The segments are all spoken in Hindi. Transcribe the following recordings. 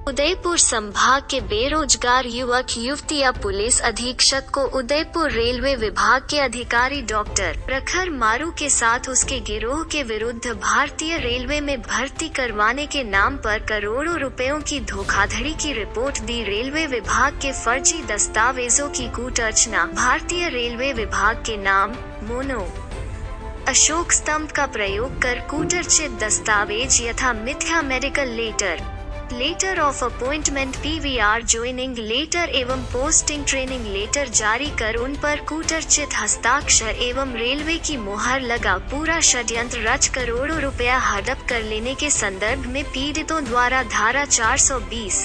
उदयपुर संभाग के बेरोजगार युवक युवतियां पुलिस अधीक्षक को उदयपुर रेलवे विभाग के अधिकारी डॉक्टर प्रखर मारू के साथ उसके गिरोह के विरुद्ध भारतीय रेलवे में भर्ती करवाने के नाम पर करोड़ों रुपयों की धोखाधड़ी की रिपोर्ट दी। रेलवे विभाग के फर्जी दस्तावेजों की कूटरचना। भारतीय रेलवे विभाग के नाम मोनो अशोक स्तंभ का प्रयोग कर कूटरचित दस्तावेज यथा मिथ्या medical letter of appointment PVR joining letter एवं पोस्टिंग ट्रेनिंग लेटर जारी कर उन पर कूटरचित हस्ताक्षर एवं रेलवे की मोहर लगा पूरा षड्यंत्र रच करोड़ों रुपया हड़प कर लेने के संदर्भ में पीड़ितों द्वारा धारा 420,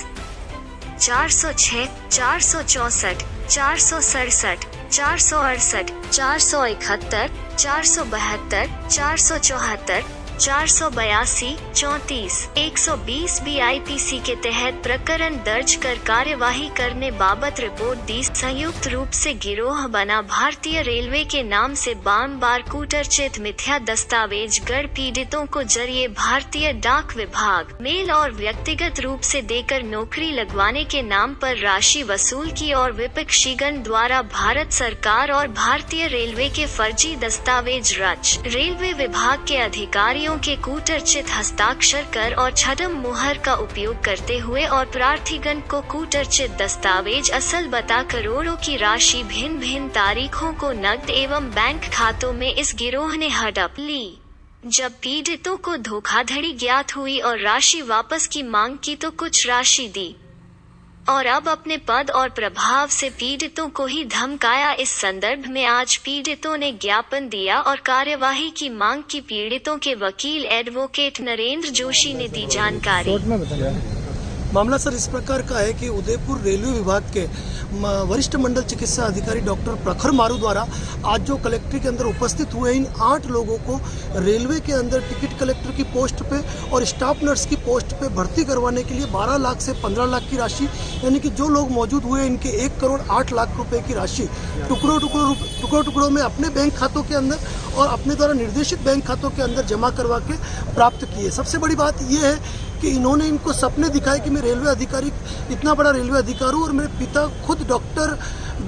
406, 464, 467, 468, 471, 472, 474, 482, 34, 120 BIPC के तहत प्रकरण दर्ज कर कार्यवाही करने बाबत रिपोर्ट दी। संयुक्त रूप से गिरोह बना भारतीय रेलवे के नाम से बार कूटरचित मिथ्या दस्तावेज गढ़ पीड़ितों को जरिए भारतीय डाक विभाग मेल और व्यक्तिगत रूप से देकर नौकरी लगवाने के नाम पर राशि वसूल की और विपक्षीगण द्वारा भारत सरकार और भारतीय रेलवे के फर्जी दस्तावेज रच रेलवे विभाग के अधिकारियों के कूटरचित हस्ताक्षर कर और छद्म मुहर का उपयोग करते हुए और प्रार्थीगण को कूटरचित दस्तावेज असल बता करोड़ों की राशि भिन्न भिन्न तारीखों को नकद एवं बैंक खातों में इस गिरोह ने हड़प ली। जब पीड़ितों को धोखाधड़ी ज्ञात हुई और राशि वापस की मांग की तो कुछ राशि दी और अब अपने पद और प्रभाव से पीड़ितों को ही धमकाया। इस संदर्भ में आज पीड़ितों ने ज्ञापन दिया और कार्यवाही की मांग की। पीड़ितों के वकील एडवोकेट नरेंद्र जोशी ने दी जानकारी। मामला सर इस प्रकार का है कि उदयपुर रेलवे विभाग के वरिष्ठ मंडल चिकित्सा अधिकारी डॉक्टर प्रखर मारू द्वारा आज जो कलेक्ट्री के अंदर उपस्थित हुए इन 8 लोगों को रेलवे के अंदर टिकट कलेक्टर की पोस्ट पे और स्टाफ नर्स की पोस्ट पे भर्ती करवाने के लिए 12 लाख से 15 लाख की राशि, यानी कि जो लोग मौजूद हुए इनके 1 करोड़ 8 लाख रुपए की राशि टुकड़ों में अपने बैंक खातों के अंदर और अपने द्वारा निर्देशित बैंक खातों के अंदर जमा करवा के प्राप्त किए। सबसे बड़ी बात यह है कि इन्होंने इनको सपने दिखाए कि मैं रेलवे अधिकारी, इतना बड़ा रेलवे अधिकारी हूँ और मेरे पिता खुद डॉक्टर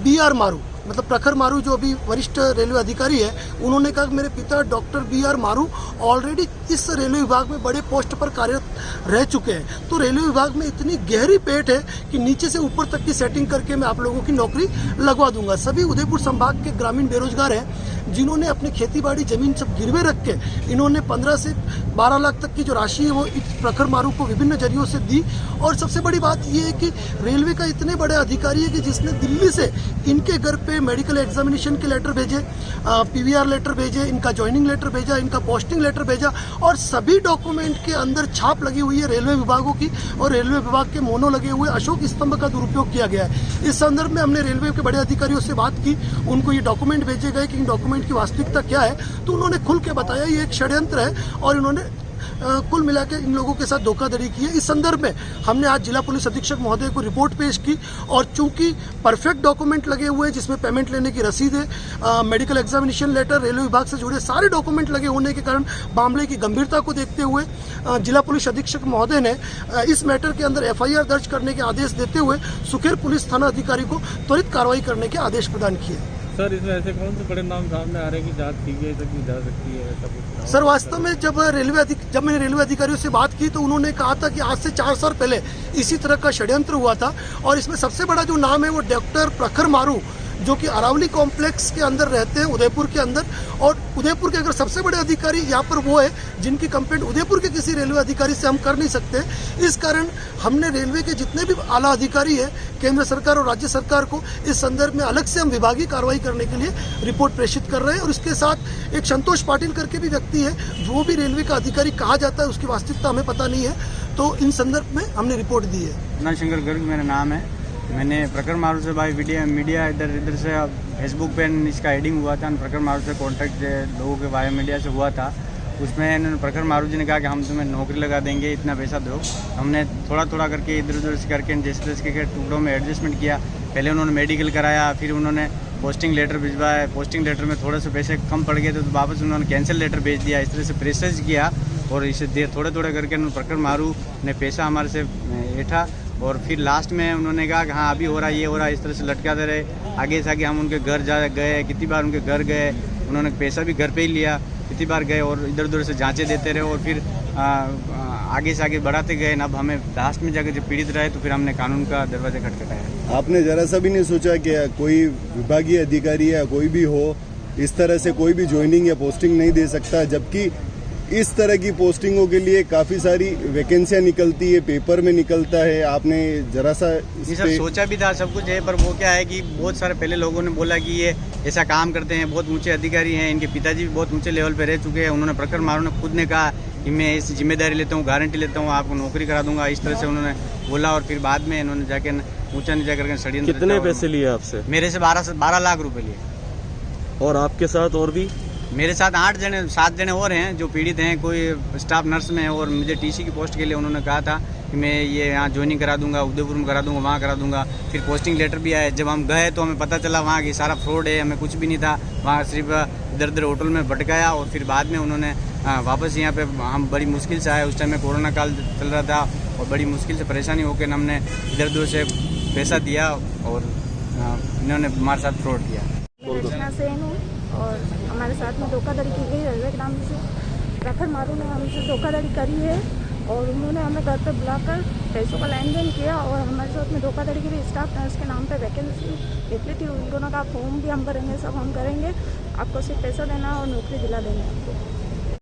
BR मारू, मतलब प्रखर मारू जो अभी वरिष्ठ रेलवे अधिकारी है, उन्होंने कहा कि मेरे पिता डॉक्टर BR मारू ऑलरेडी इस रेलवे विभाग में बड़े पोस्ट पर कार्यरत रह चुके हैं। तो रेलवे विभाग में इतनी गहरी पेट है कि नीचे से ऊपर तक की सेटिंग करके मैं आप लोगों की नौकरी लगवा दूंगा। सभी उदयपुर संभाग के ग्रामीण बेरोजगार हैं जिन्होंने अपनी खेतीबाड़ी जमीन सब गिरवे रख के इन्होंने 15 से 12 लाख तक की जो राशि है वो इस प्रखर मारू को विभिन्न जरियों से दी। और सबसे बड़ी बात ये है कि रेलवे का इतने बड़े अधिकारी है कि जिसने दिल्ली से इनके घर पे मेडिकल एग्जामिनेशन के लेटर भेजे, PVR लेटर भेजे, इनका ज्वाइनिंग लेटर भेजा, इनका पोस्टिंग लेटर भेजा और सभी डॉक्यूमेंट के अंदर छाप लगी हुई है रेलवे विभागों की और रेलवे विभाग के मोनो लगे हुए अशोक स्तंभ का दुरुपयोग किया गया है। इस संदर्भ में हमने रेलवे के बड़े अधिकारियों से बात की, उनको ये डॉक्यूमेंट भेजे गए कि इन डॉक्यूमेंट की वास्तविकता क्या है, तो उन्होंने खुल के बताया ये एक षड्यंत्र है और इन्होंने कुल मिलाकर इन लोगों के साथ धोखाधड़ी की है। इस संदर्भ में हमने आज जिला पुलिस अधीक्षक महोदय को रिपोर्ट पेश की और चूंकि परफेक्ट डॉक्यूमेंट लगे हुए हैं जिसमें पेमेंट लेने की रसीद है, मेडिकल एग्जामिनेशन लेटर, रेलवे विभाग से जुड़े सारे डॉक्यूमेंट लगे होने के कारण मामले की गंभीरता को देखते हुए जिला पुलिस अधीक्षक महोदय ने इस मैटर के अंदर FIR दर्ज करने के आदेश देते हुए सुखेर पुलिस थाना अधिकारी को त्वरित कार्रवाई करने के आदेश प्रदान किए। सर इसमें ऐसे कौन से बड़े नाम सामने आ रहे हैं कि जांच की गई तक जा सकती है ऐसा कुछ? सर वास्तव में जब मैंने रेलवे अधिकारियों से बात की तो उन्होंने कहा था कि आज से 4 साल पहले इसी तरह का षड्यंत्र हुआ था और इसमें सबसे बड़ा जो नाम है वो डॉक्टर प्रखर मारू जो कि अरावली कॉम्प्लेक्स के अंदर रहते हैं उदयपुर के अंदर, और उदयपुर के अगर सबसे बड़े अधिकारी यहाँ पर वो है जिनकी कंप्लेंट उदयपुर के किसी रेलवे अधिकारी से हम कर नहीं सकते। इस कारण हमने रेलवे के जितने भी आला अधिकारी है केंद्र सरकार और राज्य सरकार को इस संदर्भ में अलग से हम विभागीय कार्रवाई करने के लिए रिपोर्ट प्रेषित कर रहे हैं। और इसके साथ एक संतोष पाटिल करके भी व्यक्ति है, वो भी रेलवे का अधिकारी कहा जाता है, उसकी वास्तविकता हमें पता नहीं है, तो इन संदर्भ में हमने रिपोर्ट दी है। शंकर गर्ग मेरा नाम है। मैंने प्रखर मारू से भाई मीडिया इधर से फेसबुक पे इसका एडिंग हुआ था, प्रखर मारू से कॉन्टैक्ट लोगों के वाया मीडिया से हुआ था। उसमें इन्होंने प्रखर मारू जी ने कहा कि हम तुम्हें नौकरी लगा देंगे, इतना पैसा दो। हमने थोड़ा थोड़ा करके इधर उधर से करके जैसे के टुकड़ों में एडजस्टमेंट किया। पहले उन्होंने मेडिकल कराया, फिर उन्होंने पोस्टिंग लेटर भिजवाया। पोस्टिंग लेटर में थोड़े से पैसे कम पड़ गए तो वापस उन्होंने कैंसिल लेटर भेज दिया। इस तरह से प्रेशराइज किया और इसे थोड़े थोड़े करके प्रखर मारू ने पैसा हमारे से ऐठा और फिर लास्ट में उन्होंने कहा कि हाँ अभी हो रहा है, ये हो रहा है, इस तरह से लटकाते रहे। आगे से आगे हम उनके घर गए, कितनी बार उनके घर गए, उन्होंने पैसा भी घर पे ही लिया, कितनी बार गए और इधर उधर से जांचें देते रहे और फिर आगे से आगे बढ़ाते गए। अब हमें लास्ट में जाकर जब पीड़ित रहे तो फिर हमने कानून का दरवाजा खटखटाया। आपने जरा सा भी नहीं सोचा कि कोई विभागीय अधिकारी या कोई भी हो इस तरह से कोई भी ज्वाइनिंग या पोस्टिंग नहीं दे सकता, जबकि इस तरह की पोस्टिंगों के लिए काफी सारी वैकेंसियां निकलती है, पेपर में निकलता है। आपने जरा सा सर सोचा भी था, सब कुछ है, पर वो क्या है कि बहुत सारे पहले लोगों ने बोला कि ये ऐसा काम करते हैं, बहुत ऊंचे अधिकारी हैं, इनके पिताजी भी बहुत ऊंचे लेवल पे रह चुके हैं। उन्होंने प्रखर मारू ने खुद ने कहा कि मैं इस जिम्मेदारी लेता हूँ, गारंटी लेता हूँ, आपको नौकरी करा दूंगा, इस तरह से उन्होंने बोला। और फिर बाद में इन्होंने जाके ऊंचा नीचा करके षड्यंत्र। कितने पैसे लिए आपसे? मेरे से 12 लाख रुपए लिए। और आपके साथ और भी? मेरे साथ 7 जने और हैं जो पीड़ित हैं। कोई स्टाफ नर्स में है और मुझे टीसी की पोस्ट के लिए उन्होंने कहा था कि मैं ये यहाँ ज्वाइनिंग करा दूंगा, उदयपुर में करा दूंगा, वहाँ करा दूंगा। फिर पोस्टिंग लेटर भी आया। जब हम गए तो हमें पता चला वहाँ की सारा फ्रॉड है, हमें कुछ भी नहीं था। वहाँ सिर्फ इधर उधर होटल में भटकाया और फिर बाद में उन्होंने वापस यहाँ पे हम बड़ी मुश्किल से आए। उस टाइम में कोरोना काल चल रहा था और बड़ी मुश्किल से परेशानी होकर हमने इधर उधर से पैसा दिया और इन्होंने हमारे साथ फ्रॉड किया। रचना सेन हूँ और हमारे साथ में धोखाधड़ी की गई रेलवे के नाम से। प्रखर मारू ने हमसे धोखाधड़ी करी है और उन्होंने हमें घर पे बुलाकर पैसों का लेन देन किया और हमारे साथ में धोखाधड़ी की भी। स्टाफ नर्स के नाम पे वैकेंसी निकली थी, उन्होंने कहा फॉर्म भी हम भरेंगे, सब हम करेंगे, आपको सिर्फ पैसा देना और नौकरी दिला देंगे आपको।